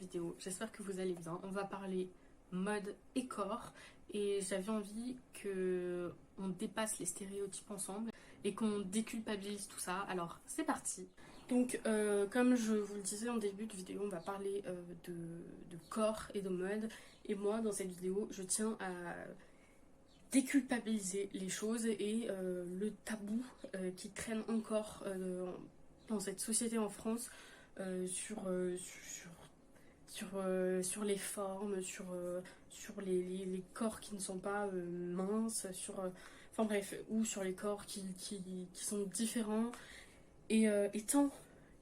vidéo, j'espère que vous allez bien. On va parler mode et corps et j'avais envie que on dépasse les stéréotypes ensemble et qu'on déculpabilise tout ça. Alors c'est parti. Donc comme je vous le disais en début de vidéo, on va parler de corps et de mode. Et moi dans cette vidéo, je tiens à déculpabiliser les choses et le tabou qui traîne encore dans cette société en France sur les formes, sur les corps qui ne sont pas minces, enfin bref, ou sur les corps qui sont différents. Et étant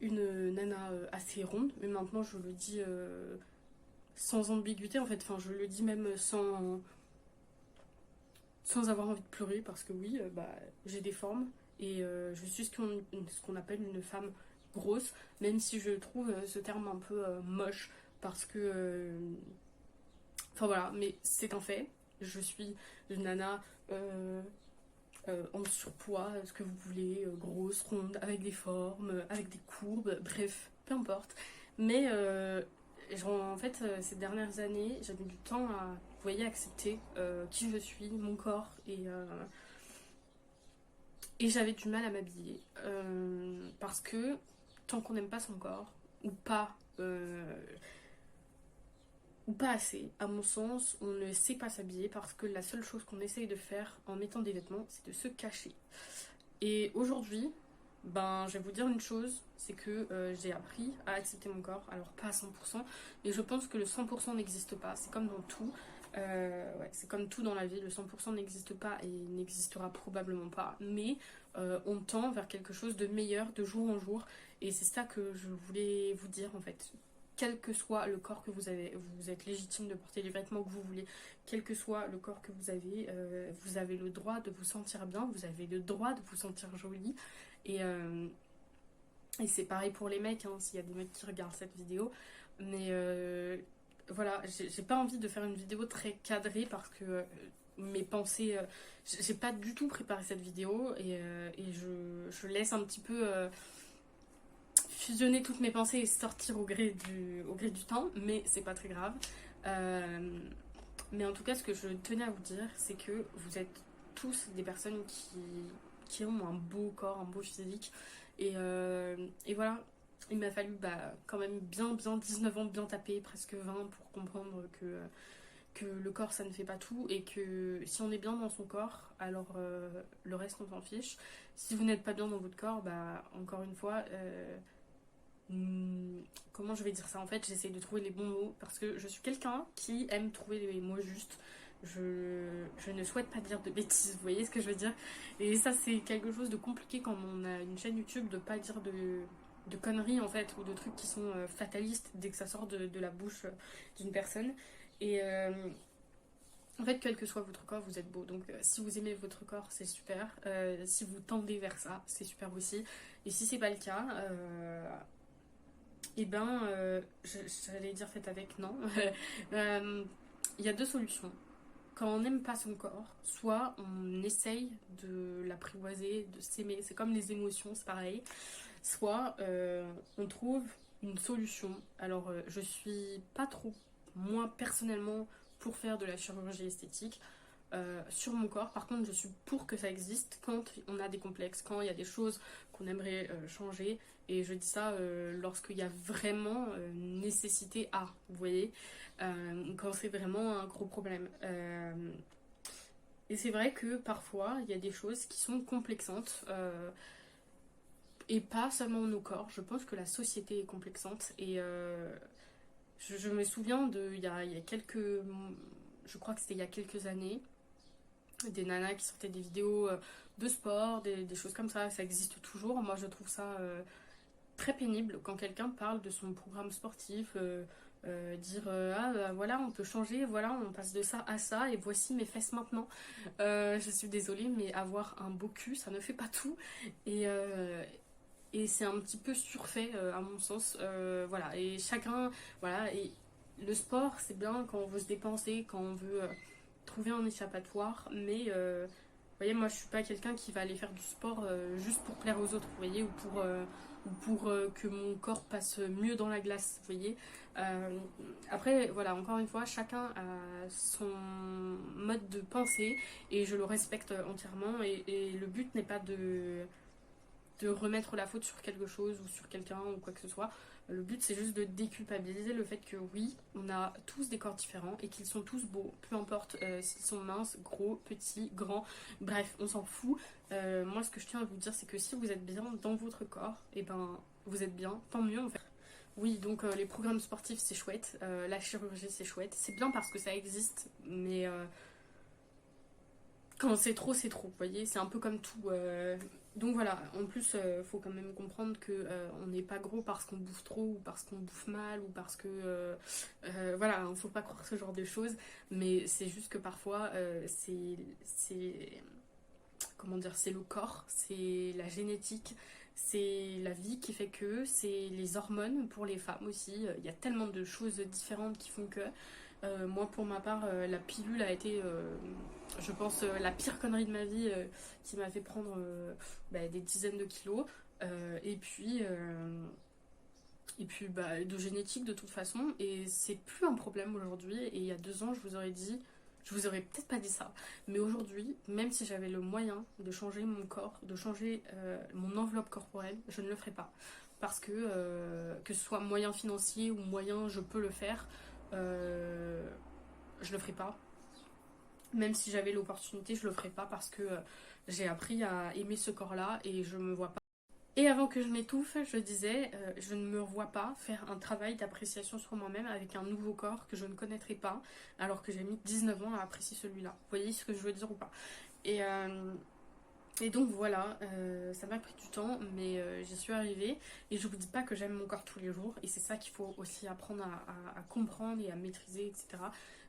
une nana assez ronde, mais maintenant je le dis sans ambiguïté en fait, enfin je le dis même sans avoir envie de pleurer parce que oui, j'ai des formes et je suis ce qu'on appelle une femme grosse, même si je trouve ce terme un peu moche parce que enfin voilà, mais c'est un fait. Je suis une nana en surpoids, ce que vous voulez, grosse, ronde, avec des formes, avec des courbes, bref, peu importe. Mais en fait, ces dernières années, j'ai mis du temps à, vous voyez, accepter qui je suis, mon corps, et j'avais du mal à m'habiller. Parce que tant qu'on n'aime pas son corps, euh, ou pas assez, à mon sens, on ne sait pas s'habiller parce que la seule chose qu'on essaye de faire en mettant des vêtements, c'est de se cacher. Et aujourd'hui, je vais vous dire une chose, c'est que j'ai appris à accepter mon corps, alors pas à 100%, mais je pense que le 100% n'existe pas, c'est comme dans tout, ouais, c'est comme tout dans la vie, le 100% n'existe pas et n'existera probablement pas, mais on tend vers quelque chose de meilleur de jour en jour, et c'est ça que je voulais vous dire en fait. Quel que soit le corps que vous avez, vous êtes légitime de porter les vêtements que vous voulez, quel que soit le corps que vous avez le droit de vous sentir bien, vous avez le droit de vous sentir jolie. Et, euh, et c'est pareil pour les mecs, hein, s'il y a des mecs qui regardent cette vidéo. Mais voilà, j'ai pas envie de faire une vidéo très cadrée parce que mes pensées. J'ai pas du tout préparé cette vidéo et je laisse un petit peu fusionner toutes mes pensées et sortir au gré du temps, mais c'est pas très grave. Euh, mais en tout cas, ce que je tenais à vous dire, c'est que vous êtes tous des personnes qui ont un beau corps, un beau physique. Et voilà, il m'a fallu quand même bien 19 ans bien taper, presque 20 pour comprendre que le corps ça ne fait pas tout et que si on est bien dans son corps, alors le reste on s'en fiche. Si vous n'êtes pas bien dans votre corps, encore une fois, comment je vais dire ça, en fait j'essaie de trouver les bons mots parce que je suis quelqu'un qui aime trouver les mots justes. Je ne souhaite pas dire de bêtises, vous voyez ce que je veux dire. Et ça c'est quelque chose de compliqué quand on a une chaîne YouTube, de pas dire de conneries en fait, ou de trucs qui sont fatalistes dès que ça sort de la bouche d'une personne. Et en fait, quel que soit votre corps, vous êtes beau. Donc, si vous aimez votre corps, c'est super. Si vous tendez vers ça, c'est super aussi. Et si c'est pas le cas, j'allais dire faites avec, non. Il y a deux solutions. Quand on n'aime pas son corps, soit on essaye de l'apprivoiser, de s'aimer, c'est comme les émotions, c'est pareil. Soit on trouve une solution. Alors, je suis pas trop, moi personnellement, pour faire de la chirurgie esthétique sur mon corps. Par contre, je suis pour que ça existe quand on a des complexes, quand il y a des choses qu'on aimerait changer. Et je dis ça lorsqu'il y a vraiment nécessité à, vous voyez, quand c'est vraiment un gros problème. Et c'est vrai que parfois, il y a des choses qui sont complexantes. Et pas seulement nos corps, je pense que la société est complexante. Et je me souviens il y a quelques. Je crois que c'était il y a quelques années, des nanas qui sortaient des vidéos de sport, des choses comme ça existe toujours. Moi, je trouve ça très pénible quand quelqu'un parle de son programme sportif, dire voilà, on peut changer, voilà, on passe de ça à ça, et voici mes fesses maintenant. Je suis désolée, mais avoir un beau cul, ça ne fait pas tout. Et, euh, et c'est un petit peu surfait à mon sens. Voilà, et chacun, voilà, et le sport, c'est bien quand on veut se dépenser, quand on veut trouver un échappatoire, mais voyez, moi je suis pas quelqu'un qui va aller faire du sport juste pour plaire aux autres, vous voyez, ou pour que mon corps passe mieux dans la glace, vous voyez. Euh, Après, voilà, encore une fois, chacun a son mode de pensée et je le respecte entièrement. Et le but n'est pas de remettre la faute sur quelque chose ou sur quelqu'un ou quoi que ce soit. Le but c'est juste de déculpabiliser le fait que oui, on a tous des corps différents et qu'ils sont tous beaux, peu importe s'ils sont minces, gros, petits, grands, bref, on s'en fout. Moi ce que je tiens à vous dire c'est que si vous êtes bien dans votre corps, et ben vous êtes bien, tant mieux en fait. Oui, donc les programmes sportifs c'est chouette, la chirurgie c'est chouette, c'est bien parce que ça existe, mais quand c'est trop, vous voyez, c'est un peu comme tout. Donc voilà, en plus, faut quand même comprendre que on n'est pas gros parce qu'on bouffe trop ou parce qu'on bouffe mal ou parce que voilà, il faut pas croire ce genre de choses, mais c'est juste que parfois c'est comment dire, c'est le corps, c'est la génétique, c'est la vie qui fait que, c'est les hormones pour les femmes aussi. Il y a tellement de choses différentes qui font que moi, pour ma part, la pilule a été, je pense, la pire connerie de ma vie qui m'a fait prendre des dizaines de kilos. Et puis de génétique de toute façon. Et c'est plus un problème aujourd'hui. Et il y a 2 ans, je vous aurais dit, je vous aurais peut-être pas dit ça. Mais aujourd'hui, même si j'avais le moyen de changer mon corps, de changer mon enveloppe corporelle, je ne le ferais pas. Parce que ce soit moyen financier ou moyen je peux le faire, euh, je le ferai pas. Même si j'avais l'opportunité, je le ferai pas parce que j'ai appris à aimer ce corps-là et je me vois pas. Et avant que je m'étouffe, je disais, je ne me vois pas faire un travail d'appréciation sur moi-même avec un nouveau corps que je ne connaîtrais pas, alors que j'ai mis 19 ans à apprécier celui-là. Vous voyez ce que je veux dire ou pas? Et, euh, et donc voilà, ça m'a pris du temps, mais j'y suis arrivée. Et je vous dis pas que j'aime mon corps tous les jours. Et c'est ça qu'il faut aussi apprendre à comprendre et à maîtriser, etc.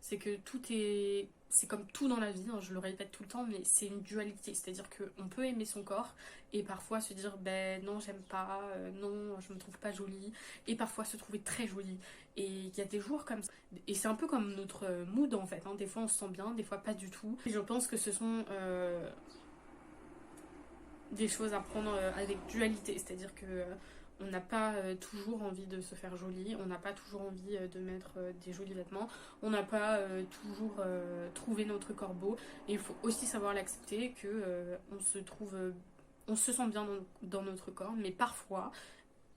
C'est que tout est... C'est comme tout dans la vie, hein, je le répète tout le temps, mais c'est une dualité. C'est-à-dire qu'on peut aimer son corps et parfois se dire, ben non, j'aime pas, non, je me trouve pas jolie. Et parfois se trouver très jolie. Et il y a des jours comme ça. Et c'est un peu comme notre mood en fait, hein. Des fois on se sent bien, des fois pas du tout. Et je pense que ce sont des choses à prendre avec dualité, c'est-à-dire que on n'a pas toujours envie de se faire joli, on n'a pas toujours envie de mettre des jolis vêtements, on n'a pas toujours trouvé notre corps beau, et il faut aussi savoir l'accepter que on se sent bien dans notre corps, mais parfois,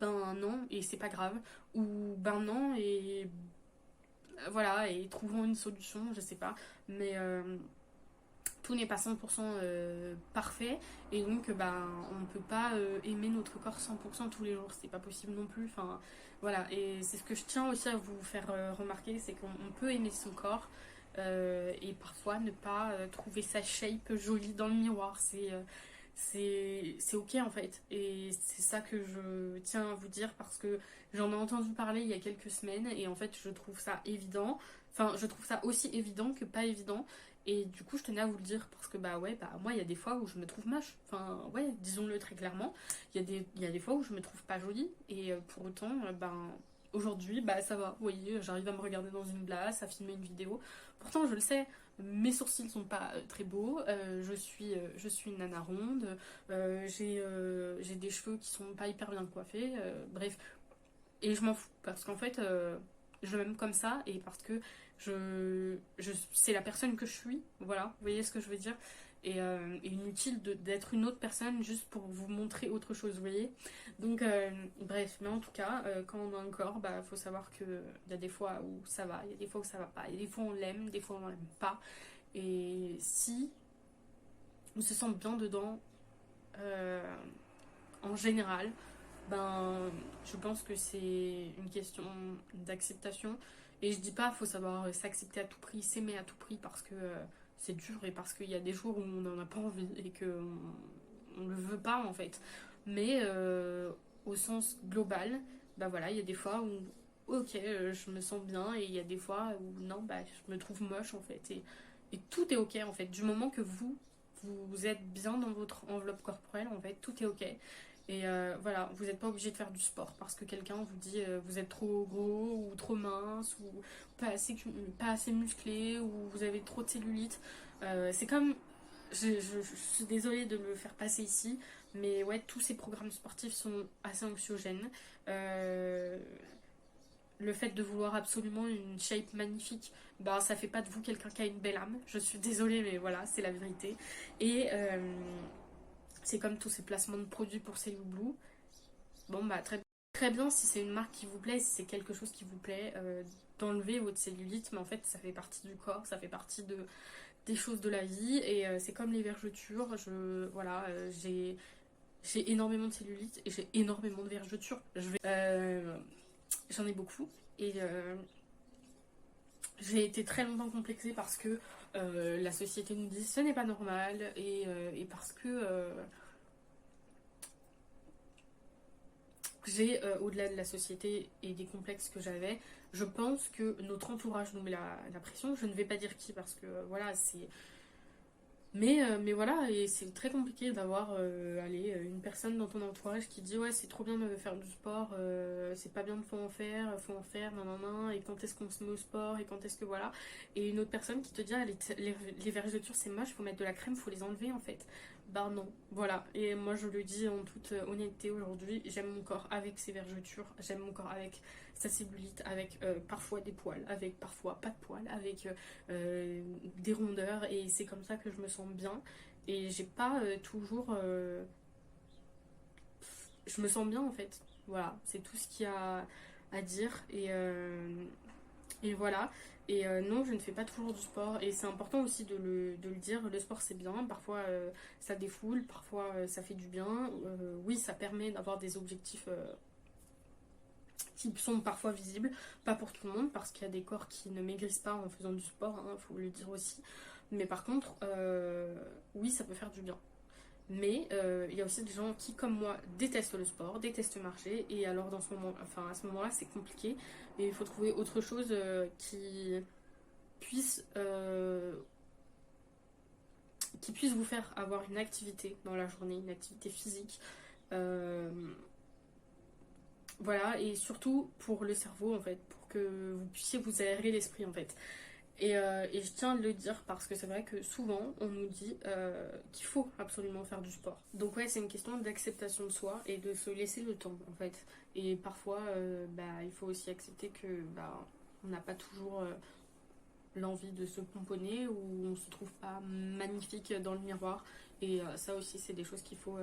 ben non, et c'est pas grave, ou ben non, et voilà, et trouvons une solution, je sais pas, mais tout n'est pas 100% parfait et donc on ne peut pas aimer notre corps 100% tous les jours, c'est pas possible non plus. Enfin voilà, et c'est ce que je tiens aussi à vous faire remarquer, c'est qu'on peut aimer son corps et parfois ne pas trouver sa shape jolie dans le miroir. C'est ok en fait, et c'est ça que je tiens à vous dire parce que j'en ai entendu parler il y a quelques semaines et en fait je trouve ça évident, enfin je trouve ça aussi évident que pas évident. Et du coup, je tenais à vous le dire parce que bah ouais, bah moi il y a des fois où je me trouve moche. Enfin ouais, disons-le très clairement. Il y a des fois où je me trouve pas jolie et pour autant, aujourd'hui, bah ça va. Vous voyez, j'arrive à me regarder dans une glace, à filmer une vidéo. Pourtant, je le sais, mes sourcils sont pas très beaux. Je suis une nana ronde. J'ai des cheveux qui sont pas hyper bien coiffés. Bref, et je m'en fous parce qu'en fait, je m'aime comme ça et parce que c'est la personne que je suis. Voilà, vous voyez ce que je veux dire? Et inutile d'être une autre personne juste pour vous montrer autre chose, vous voyez? Donc, bref, mais en tout cas, quand on a un corps, bah, faut savoir qu'il y a des fois où ça va, il y a des fois où ça va pas. Il y a des fois on l'aime, des fois on l'aime pas. Et si on se sent bien dedans, euh, en général, ben, je pense que c'est une question d'acceptation. Et je dis pas, faut savoir s'accepter à tout prix, s'aimer à tout prix parce que c'est dur et parce qu'il y a des jours où on n'en a pas envie et que on le veut pas en fait. Mais au sens global, bah voilà, il y a des fois où ok, je me sens bien et il y a des fois où non, bah je me trouve moche en fait. Et tout est ok en fait. Du moment que vous êtes bien dans votre enveloppe corporelle, en fait, tout est ok. Et voilà, vous n'êtes pas obligé de faire du sport parce que quelqu'un vous dit vous êtes trop gros ou trop mince ou pas assez musclé ou vous avez trop de cellulite. C'est comme je suis désolée de le faire passer ici, mais ouais, tous ces programmes sportifs sont assez anxiogènes. Euh, le fait de vouloir absolument une shape magnifique, bah ça fait pas de vous quelqu'un qui a une belle âme. Je suis désolée, mais voilà, c'est la vérité. Et c'est comme tous ces placements de produits pour Cellule Blue. Bon bah très bien si c'est une marque qui vous plaît, si c'est quelque chose qui vous plaît, d'enlever votre cellulite, mais en fait ça fait partie du corps, ça fait partie des choses de la vie et c'est comme les vergetures. Voilà, j'ai énormément de cellulite et j'ai énormément de vergetures. J'en ai beaucoup et j'ai été très longtemps complexée parce que la société nous dit ce n'est pas normal et parce que j'ai, au-delà de la société et des complexes que j'avais, je pense que notre entourage nous met la pression. Je ne vais pas dire qui parce que voilà, c'est. Mais voilà, et c'est très compliqué d'avoir une personne dans ton entourage qui dit ouais c'est trop bien de faire du sport, c'est pas bien de faut en faire, nan, nan, nan, et quand est-ce qu'on se met au sport, et quand est-ce que voilà. Et une autre personne qui te dit ah, les vergetures c'est moche, faut mettre de la crème, faut les enlever en fait. Bah non, voilà. Et moi je le dis en toute honnêteté aujourd'hui, j'aime mon corps avec ses vergetures, j'aime mon corps avec sa cellulite, avec parfois des poils, avec parfois pas de poils, avec des rondeurs, et c'est comme ça que je me sens bien. Et j'ai pas toujours. Je me sens bien en fait. Voilà, c'est tout ce qu'il y a à dire. Et voilà. Et non, je ne fais pas toujours du sport. Et c'est important aussi de le dire. Le sport, c'est bien. Parfois, ça défoule. Parfois, ça fait du bien. Oui, ça permet d'avoir des objectifs qui sont parfois visibles. Pas pour tout le monde, parce qu'il y a des corps qui ne maigrissent pas en faisant du sport. Hein, faut le dire aussi. Mais par contre, oui, ça peut faire du bien. Mais il y a aussi des gens qui, comme moi, détestent le sport, détestent marcher. Et alors, à ce moment-là, c'est compliqué. Et il faut trouver autre chose puisse, euh, qui puisse vous faire avoir une activité dans la journée, une activité physique. Euh, voilà, et surtout pour le cerveau, en fait, pour que vous puissiez vous aérer l'esprit, en fait. Et je tiens à le dire parce que c'est vrai que souvent on nous dit qu'il faut absolument faire du sport. Donc ouais, c'est une question d'acceptation de soi et de se laisser le temps en fait. Et parfois, il faut aussi accepter que on n'a pas toujours l'envie de se pomponner ou on se trouve pas magnifique dans le miroir. Et ça aussi, c'est des choses qu'il faut,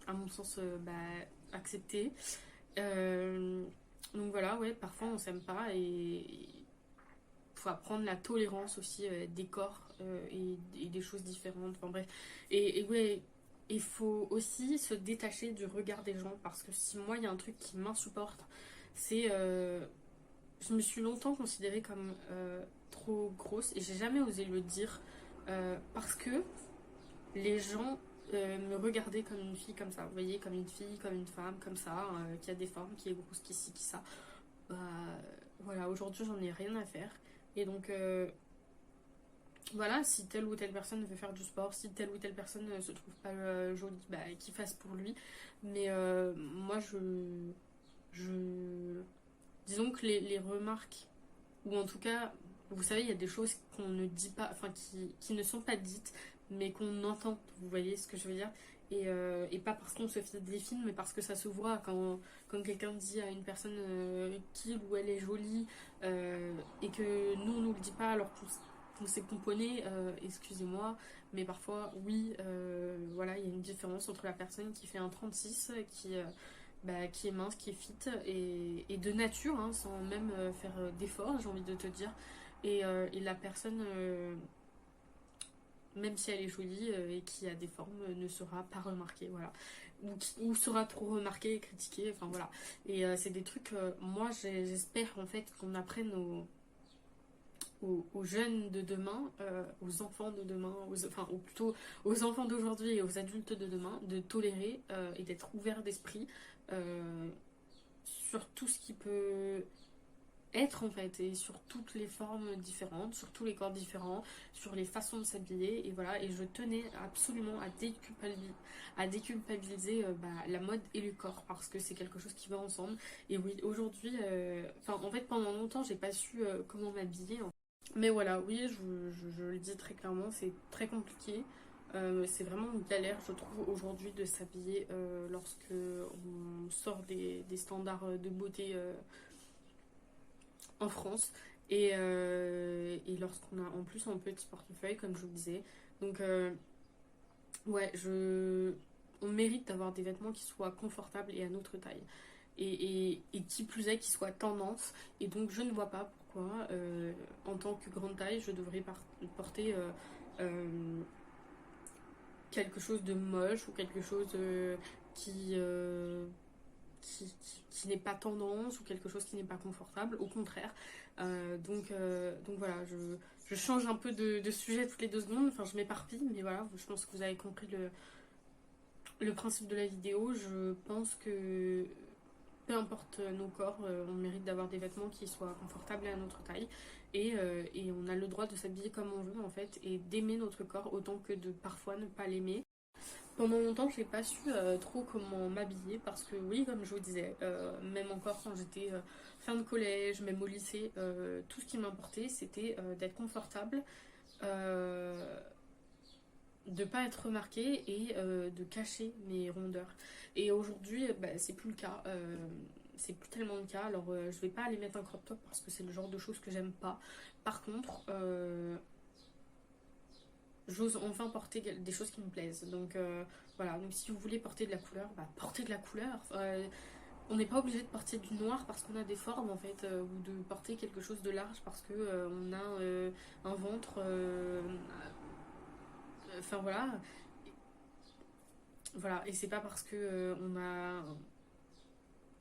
à mon sens, accepter. Euh, donc voilà, ouais, parfois on s'aime pas et faut apprendre la tolérance aussi des corps et des choses différentes. Enfin bref. Et ouais, il faut aussi se détacher du regard des gens parce que si moi il y a un truc qui m'insupporte, c'est je me suis longtemps considérée comme trop grosse et j'ai jamais osé le dire parce que les gens me regardaient comme une fille comme ça. Vous voyez, comme une fille, comme une femme, comme ça, qui a des formes, qui est grosse, qui ci, qui ça. Bah, voilà, aujourd'hui j'en ai rien à faire. Et donc, voilà, si telle ou telle personne veut faire du sport, si telle ou telle personne ne se trouve pas jolie, bah, qu'il fasse pour lui. Mais moi, je. Disons que les remarques, ou en tout cas, vous savez, il y a des choses qu'on ne dit pas, enfin, qui ne sont pas dites, mais qu'on entend. Vous voyez ce que je veux dire? Et pas parce qu'on se fait des films, mais parce que ça se voit quand quelqu'un dit à une personne qu'il ou elle est jolie et que nous on nous le dit pas alors qu'on s'est pomponné, excusez-moi, mais parfois oui, voilà, il y a une différence entre la personne qui fait un 36, qui est mince, qui est fit et de nature, hein, sans même faire d'efforts, j'ai envie de te dire, et la personne même si elle est jolie et qui a des formes, ne sera pas remarquée, voilà. Ou sera trop remarquée et critiquée, enfin voilà. Et c'est des trucs, moi j'espère en fait qu'on apprenne aux jeunes de demain, aux enfants de demain, ou plutôt aux enfants d'aujourd'hui et aux adultes de demain, de tolérer et d'être ouverts d'esprit sur tout ce qui peut être en fait et sur toutes les formes différentes, sur tous les corps différents, sur les façons de s'habiller et voilà. Et je tenais absolument à déculpabiliser la mode et le corps parce que c'est quelque chose qui va ensemble. Et oui, aujourd'hui, en fait pendant longtemps j'ai pas su comment m'habiller. Mais voilà, oui, je le dis très clairement, c'est très compliqué. C'est vraiment une galère, je trouve, aujourd'hui de s'habiller lorsque on sort des standards de beauté en France. Et lorsqu'on a en plus un petit portefeuille, comme je vous disais. Donc, ouais, on mérite d'avoir des vêtements qui soient confortables et à notre taille. Et qui plus est, qui soient tendance. Et donc, je ne vois pas pourquoi, en tant que grande taille, je devrais porter euh, quelque chose de moche ou quelque chose qui, euh, qui n'est pas tendance ou quelque chose qui n'est pas confortable, au contraire. Donc voilà, je change un peu de sujet toutes les 2 secondes, enfin je m'éparpille, mais voilà, je pense que vous avez compris le principe de la vidéo. Je pense que peu importe nos corps, on mérite d'avoir des vêtements qui soient confortables et à notre taille. Et on a le droit de s'habiller comme on veut en fait, et d'aimer notre corps autant que de parfois ne pas l'aimer. Pendant longtemps, j'ai pas su trop comment m'habiller parce que oui, comme je vous disais, même encore quand j'étais fin de collège, même au lycée, tout ce qui m'importait, c'était d'être confortable, euh, de pas être remarquée et de cacher mes rondeurs. Et aujourd'hui, bah, c'est plus le cas. C'est plus tellement le cas. Alors, je vais pas aller mettre un crop top parce que c'est le genre de choses que j'aime pas. Par contre, j'ose enfin porter des choses qui me plaisent. Donc voilà, donc si vous voulez porter de la couleur, bah, portez de la couleur. On n'est pas obligé de porter du noir parce qu'on a des formes en fait, ou de porter quelque chose de large parce que on a un ventre. Enfin voilà. Voilà, et c'est pas parce que on a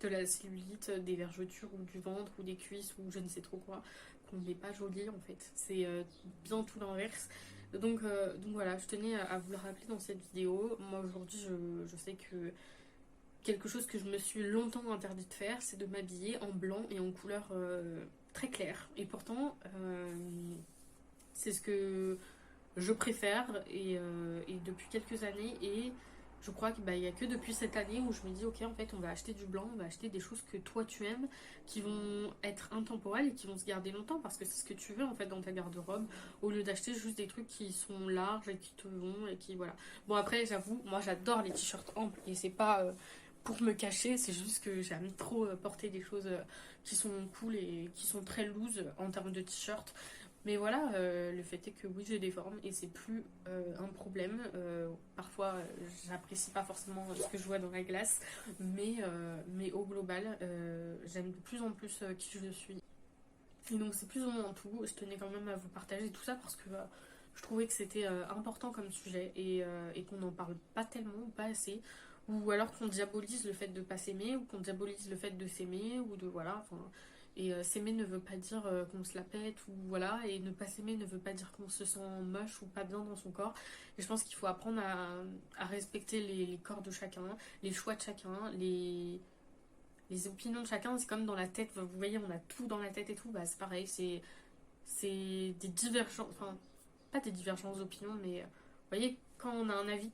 de la cellulite, des vergetures ou du ventre ou des cuisses ou je ne sais trop quoi qu'on n'est pas joli en fait. C'est bien tout l'inverse. Donc voilà, je tenais à vous le rappeler dans cette vidéo. Moi aujourd'hui, je sais que quelque chose que je me suis longtemps interdit de faire, c'est de m'habiller en blanc et en couleur très claire. Et pourtant, c'est ce que je préfère et depuis quelques années. Et je crois qu'il n'y a que depuis cette année où je me dis ok, en fait on va acheter du blanc, on va acheter des choses que toi tu aimes, qui vont être intemporelles et qui vont se garder longtemps parce que c'est ce que tu veux en fait dans ta garde-robe, au lieu d'acheter juste des trucs qui sont larges et qui te vont et qui voilà. Bon après j'avoue, moi j'adore les t-shirts amples et c'est pas pour me cacher, c'est juste que j'aime trop porter des choses qui sont cool et qui sont très loose en termes de t-shirt. Mais voilà, le fait est que oui, j'ai des formes et c'est plus un problème. Parfois, j'apprécie pas forcément ce que je vois dans la glace, mais au global, j'aime de plus en plus qui je suis. Et donc, c'est plus ou moins tout. Je tenais quand même à vous partager tout ça parce que je trouvais que c'était important comme sujet et qu'on n'en parle pas tellement ou pas assez. Ou alors qu'on diabolise le fait de pas s'aimer, ou qu'on diabolise le fait de s'aimer, ou de voilà. Enfin, et s'aimer ne veut pas dire qu'on se la pète, ou voilà. Et ne pas s'aimer ne veut pas dire qu'on se sent moche ou pas bien dans son corps. Et je pense qu'il faut apprendre à respecter les corps de chacun, les choix de chacun, les opinions de chacun. C'est comme dans la tête, vous voyez, on a tout dans la tête et tout. Bah, c'est pareil, c'est des divergences, enfin, pas des divergences d'opinion, mais vous voyez, quand on a un avis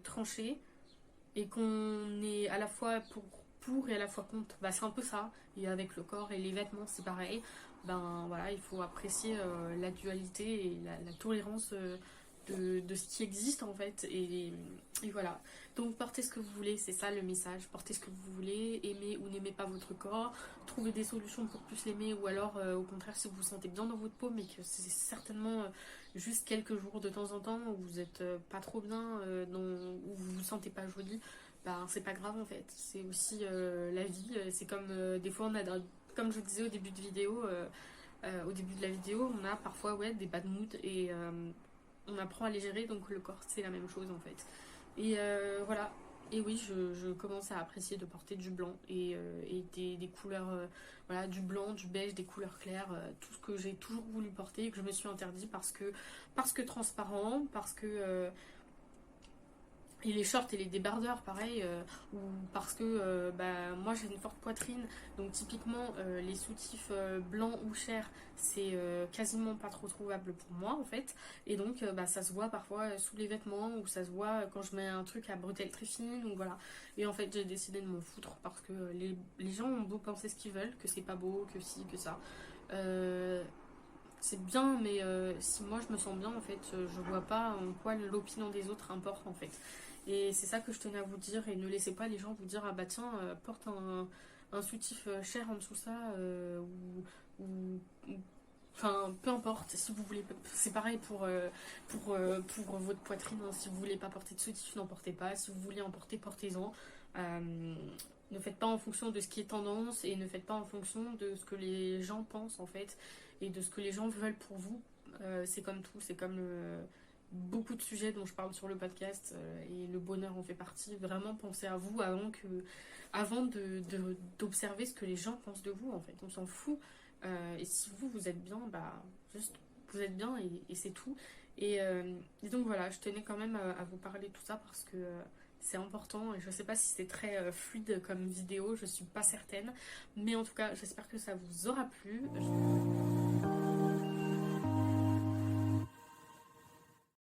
tranché et qu'on est à la fois pour et à la fois contre, bah c'est un peu ça. Et avec le corps et les vêtements, c'est pareil. Ben voilà, il faut apprécier la dualité et la tolérance de ce qui existe en fait. Et voilà. Donc portez ce que vous voulez, c'est ça le message. Portez ce que vous voulez, aimez ou n'aimez pas votre corps, trouvez des solutions pour plus l'aimer, ou alors au contraire si vous vous sentez bien dans votre peau, mais que c'est certainement juste quelques jours de temps en temps où vous êtes pas trop bien, où vous vous sentez pas jolie, bah c'est pas grave en fait. C'est aussi la vie. C'est comme des fois on a, comme je vous disais au début de vidéo, au début de la vidéo, on a parfois ouais des bad moods et on apprend à les gérer. Donc le corps c'est la même chose en fait. Et voilà. Et oui, je commence à apprécier de porter du blanc et des couleurs, voilà, du blanc, du beige, des couleurs claires, tout ce que j'ai toujours voulu porter et que je me suis interdit parce que transparent, parce que et les shorts et les débardeurs, pareil, ou parce que bah, moi j'ai une forte poitrine, donc typiquement les soutifs blancs ou chers, c'est quasiment pas trop trouvable pour moi en fait. Et donc bah, ça se voit parfois sous les vêtements, ou ça se voit quand je mets un truc à bretelles très fines, ou voilà. Et en fait j'ai décidé de m'en foutre parce que les gens ont beau penser ce qu'ils veulent, que c'est pas beau, que si, que ça. Euh, c'est bien, mais si moi je me sens bien, en fait, je vois pas en quoi l'opinion des autres importe, en fait. Et c'est ça que je tenais à vous dire, et ne laissez pas les gens vous dire, ah bah tiens, porte un soutif cher en dessous ça, ou enfin, peu importe, si vous voulez, c'est pareil pour votre poitrine, hein. Si vous voulez pas porter de soutif, n'en portez pas. Si vous voulez en porter, portez-en. Ne faites pas en fonction de ce qui est tendance et ne faites pas en fonction de ce que les gens pensent en fait et de ce que les gens veulent pour vous. C'est comme tout, c'est comme beaucoup de sujets dont je parle sur le podcast et le bonheur en fait partie. Vraiment pensez à vous avant d'observer ce que les gens pensent de vous en fait. On s'en fout. Et si vous êtes bien, bah juste vous êtes bien et c'est tout. Et donc voilà, je tenais quand même à vous parler de tout ça parce que c'est important et je sais pas si c'est très fluide comme vidéo, je suis pas certaine. Mais en tout cas, j'espère que ça vous aura plu.